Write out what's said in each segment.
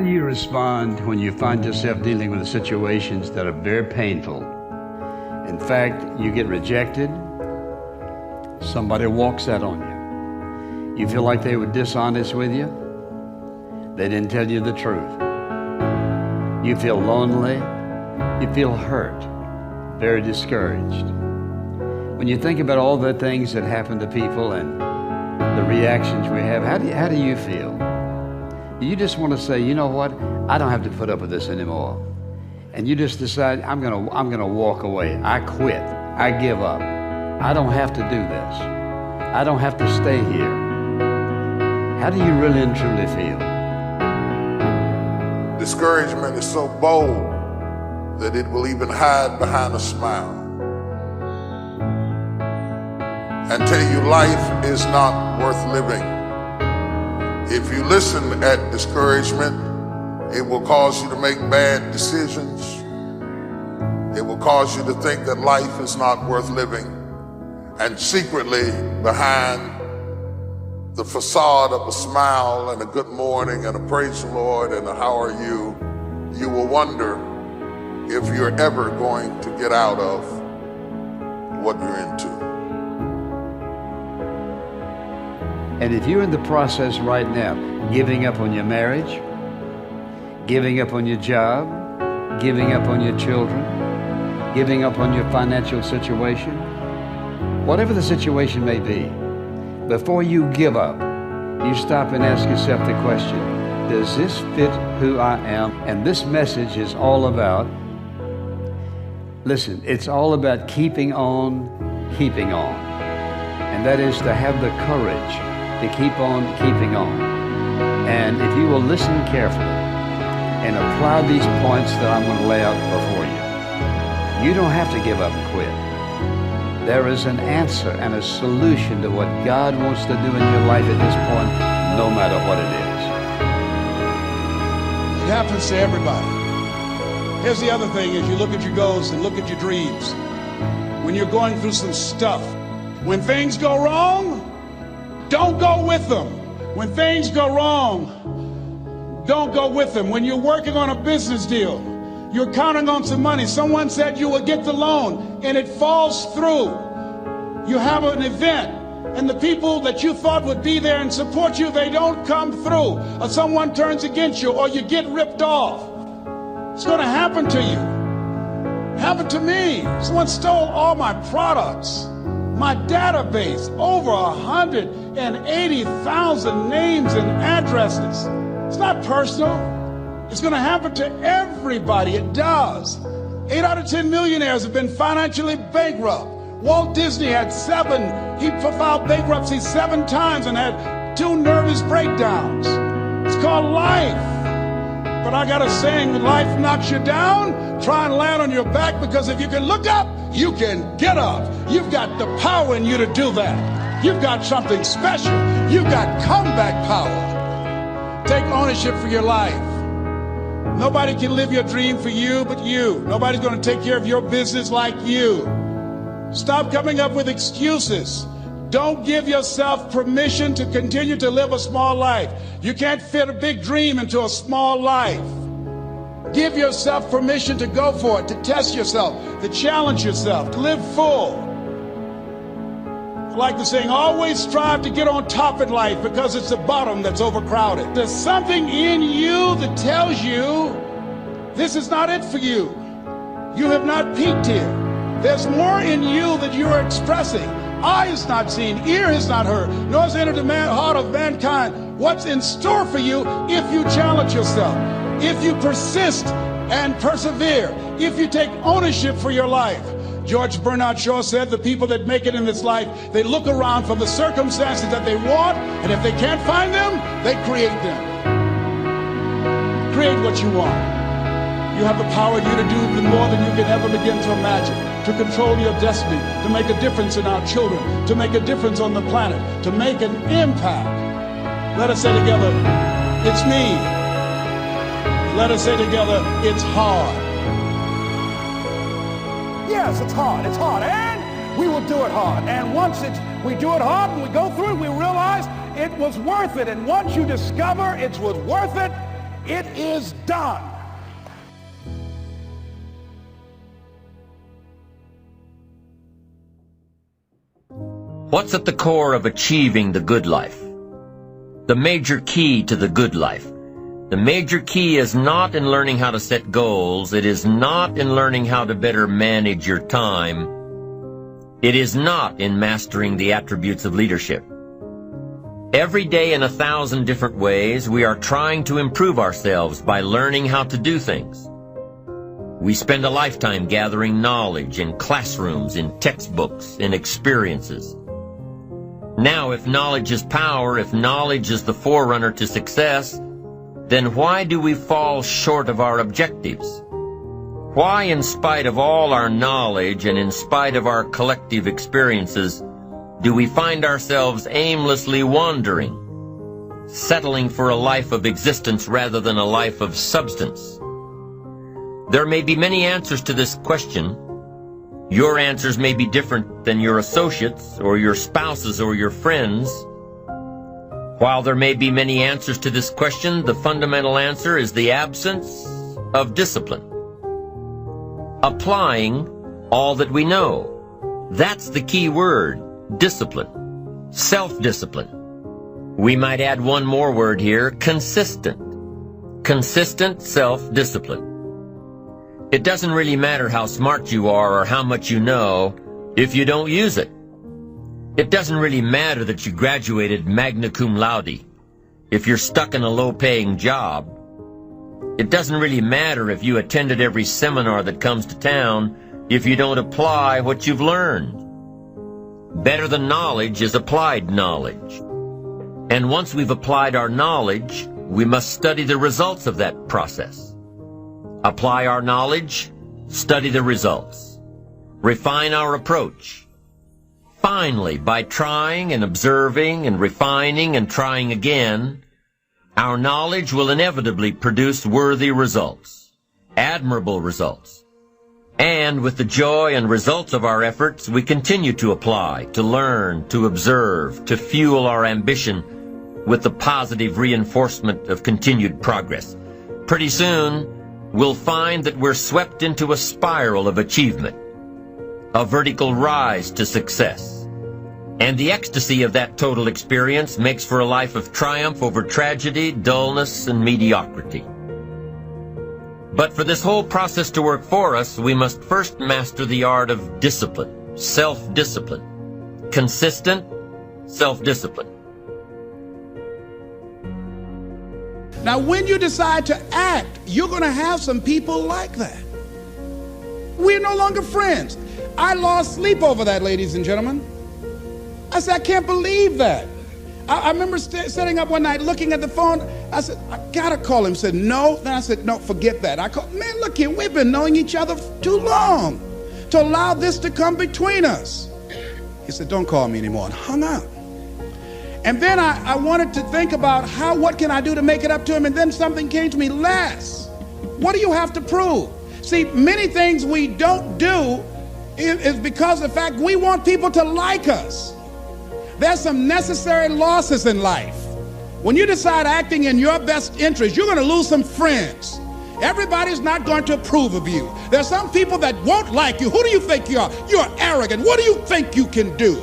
do you respond when you find yourself dealing with situations that are very painful? In fact, you get rejected, somebody walks out on you. You feel like they were dishonest with you. They didn't tell you the truth. You feel lonely, you feel hurt, very discouraged. When you think about all the things that happen to people and the reactions we have, how do you feel? You just want to say, you know what? I don't have to put up with this anymore. And you just decide, I'm gonna walk away. I quit. I give up. I don't have to do this. I don't have to stay here. How do you really and truly feel? Discouragement is so bold that it will even hide behind a smile and tell you life is not worth living. If you listen at discouragement, it will cause you to make bad decisions. It will cause you to think that life is not worth living. And secretly, behind the facade of a smile and a good morning and a praise the Lord and a how are you, you will wonder if you're ever going to get out of what you're into. And if you're in the process right now, giving up on your marriage, giving up on your job, giving up on your children, giving up on your financial situation, whatever the situation may be, before you give up, you stop and ask yourself the question, does this fit who I am? And this message is all about, listen, it's all about keeping on, keeping on. And that is to have the courage to keep on keeping on. And if you will listen carefully and apply these points that I'm going to lay out before you, you don't have to give up and quit. There is an answer and a solution to what God wants to do in your life at this point, no matter what it is. It happens to everybody. Here's the other thing, is you look at your goals and look at your dreams. When you're going through some stuff, when things go wrong, don't go with them. When things go wrong, don't go with them. When you're working on a business deal, you're counting on some money. Someone said you will get the loan and it falls through. You have an event and the people that you thought would be there and support you, they don't come through. Or someone turns against you or you get ripped off. It's going to happen to you. It happened to me. Someone stole all my products. My database, over 180,000 names and addresses. It's not personal. It's going to happen to everybody. It does. 8 out of 10 millionaires have been financially bankrupt. Walt Disney had he filed bankruptcy 7 times and had 2 nervous breakdowns. It's called life. But I got a saying, when life knocks you down, try and land on your back, because if you can look up, you can get up. You've got the power in you to do that. You've got something special. You've got comeback power. Take ownership for your life. Nobody can live your dream for you but you. Nobody's going to take care of your business like you. Stop coming up with excuses. Don't give yourself permission to continue to live a small life. You can't fit a big dream into a small life. Give yourself permission to go for it, to test yourself, to challenge yourself, to live full. I like the saying, always strive to get on top in life, because it's the bottom that's overcrowded. There's something in you that tells you this is not it for you. You have not peaked here. There's more in you that you are expressing. Eye has not seen, ear has not heard, nor has entered the heart of mankind what's in store for you if you challenge yourself, if you persist and persevere, if you take ownership for your life. George Bernard Shaw said the people that make it in this life, they look around for the circumstances that they want, and if they can't find them, they create them. Create what you want. You have the power in you to do even more than you can ever begin to imagine, to control your destiny, to make a difference in our children, to make a difference on the planet, to make an impact. Let us say together, it's me. Let us say together, it's hard. Yes, it's hard, and we will do it hard. And once we do it hard and we go through it, we realize it was worth it. And once you discover it was worth it, It is done. What's at the core of achieving the good life? The major key to the good life. The major key is not in learning how to set goals. It is not in learning how to better manage your time. It is not in mastering the attributes of leadership. Every day in 1,000 different ways, we are trying to improve ourselves by learning how to do things. We spend a lifetime gathering knowledge in classrooms, in textbooks, in experiences. Now, if knowledge is power, if knowledge is the forerunner to success, then why do we fall short of our objectives? Why, in spite of all our knowledge and in spite of our collective experiences, do we find ourselves aimlessly wandering, settling for a life of existence rather than a life of substance? There may be many answers to this question. Your answers may be different than your associates or your spouses or your friends. While there may be many answers to this question, the fundamental answer is the absence of discipline. Applying all that we know. That's the key word, discipline. Self-discipline. We might add one more word here, consistent. Consistent self-discipline. It doesn't really matter how smart you are or how much you know if you don't use it. It doesn't really matter that you graduated magna cum laude if you're stuck in a low-paying job. It doesn't really matter if you attended every seminar that comes to town if you don't apply what you've learned. Better than knowledge is applied knowledge. And once we've applied our knowledge, we must study the results of that process. Apply our knowledge, study the results. Refine our approach. Finally, by trying and observing and refining and trying again, our knowledge will inevitably produce worthy results, admirable results. And with the joy and results of our efforts, we continue to apply, to learn, to observe, to fuel our ambition with the positive reinforcement of continued progress. Pretty soon, we'll find that we're swept into a spiral of achievement, a vertical rise to success. And the ecstasy of that total experience makes for a life of triumph over tragedy, dullness, and mediocrity. But for this whole process to work for us, we must first master the art of discipline, self-discipline, consistent self-discipline. Now, when you decide to act, you're going to have some people like that. We're no longer friends. I lost sleep over that, ladies and gentlemen. I said, I can't believe that. I remember sitting up one night looking at the phone. I said, I got to call him. He said, no. Then I said, no, forget that. I called, man, look here, we've been knowing each other too long to allow this to come between us. He said, don't call me anymore, and hung up. And then I wanted to think about what can I do to make it up to him? And then something came to me, Les, what do you have to prove? See, many things we don't do is because of the fact we want people to like us. There's some necessary losses in life. When you decide acting in your best interest, you're going to lose some friends. Everybody's not going to approve of you. There's some people that won't like you. Who do you think you are? You're arrogant. What do you think you can do?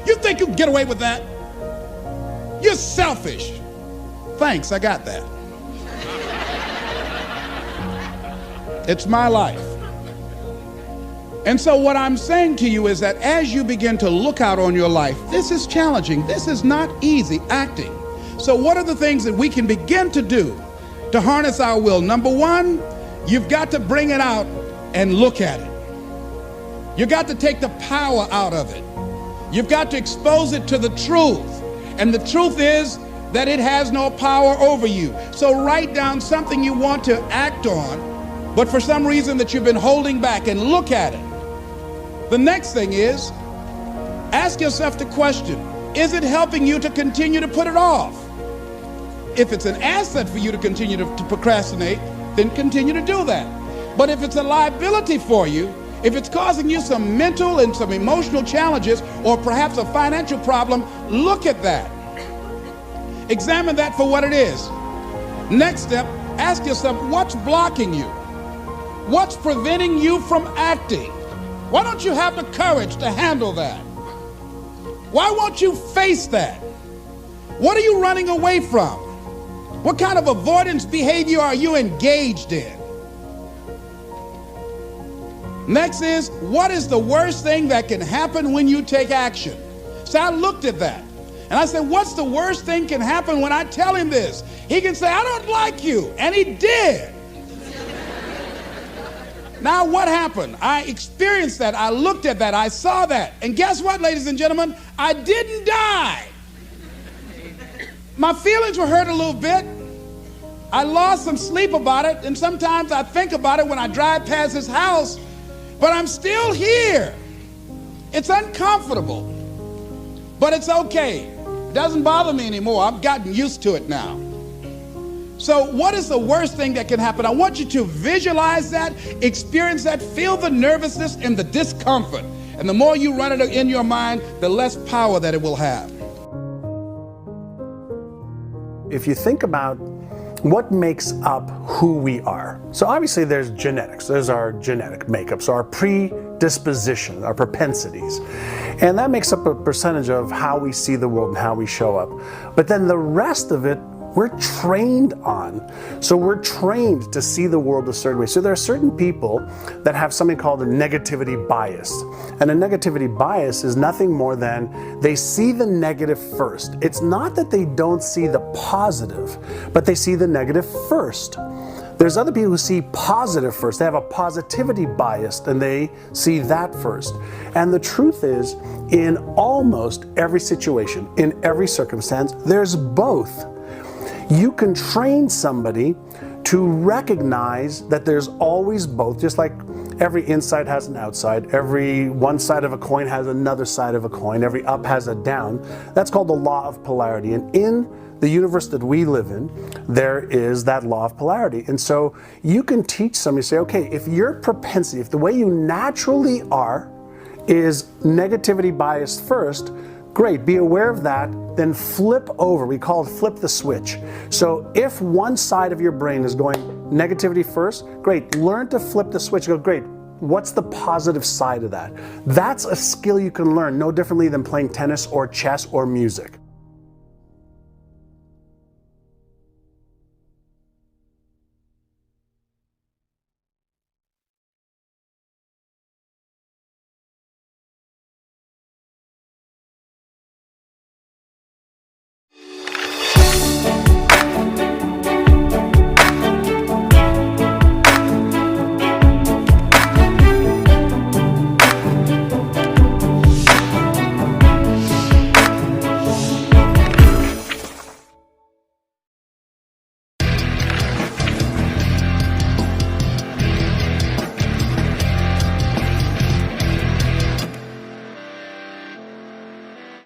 You think you can get away with that? You're selfish. Thanks, I got that. It's my life. And so what I'm saying to you is that as you begin to look out on your life, this is challenging. This is not easy acting. So what are the things that we can begin to do to harness our will? Number one, you've got to bring it out and look at it. You've got to take the power out of it. You've got to expose it to the truth. And the truth is that it has no power over you. So write down something you want to act on, but for some reason that you've been holding back, and look at it. The next thing is, ask yourself the question, is it helping you to continue to put it off? If it's an asset for you to continue to procrastinate, then continue to do that. But if it's a liability for you, if it's causing you some mental and some emotional challenges, or perhaps a financial problem, look at that. Examine that for what it is. Next step, Ask yourself, what's blocking you? What's preventing you from acting? Why don't you have the courage to handle that? Why won't you face that? What are you running away from? What kind of avoidance behavior are you engaged in? Next is, what is the worst thing that can happen when you take action? So I looked at that. And I said, what's the worst thing can happen when I tell him this? He can say, I don't like you. And he did. Now what happened? I experienced that. I looked at that. I saw that. And guess what, ladies and gentlemen? I didn't die. My feelings were hurt a little bit. I lost some sleep about it. And sometimes I think about it when I drive past his house. But I'm still here. It's uncomfortable. But it's okay. It doesn't bother me anymore. I've gotten used to it now. So what is the worst thing that can happen? I want you to visualize that, experience that, feel the nervousness and the discomfort. And the more you run it in your mind, the less power that it will have. If you think about what makes up who we are. So obviously there's genetics. There's our genetic makeup, so our predisposition, our propensities. And that makes up a percentage of how we see the world and how we show up. But then the rest of it, we're trained on. So we're trained to see the world a certain way. So there are certain people that have something called a negativity bias. And a negativity bias is nothing more than they see the negative first. It's not that they don't see the positive, but they see the negative first. There's other people who see positive first. They have a positivity bias and they see that first. And the truth is, in almost every situation, in every circumstance, there's both. You can train somebody to recognize that there's always both, just like every inside has an outside, every one side of a coin has another side of a coin, every up has a down. That's called the law of polarity. And in the universe that we live in, there is that law of polarity. And so you can teach somebody, say, okay, if your propensity, if the way you naturally are is negativity biased first, great, be aware of that, then flip over. We call it flip the switch. So if one side of your brain is going negativity first, great, learn to flip the switch. Go, great, what's the positive side of that? That's a skill you can learn no differently than playing tennis or chess or music.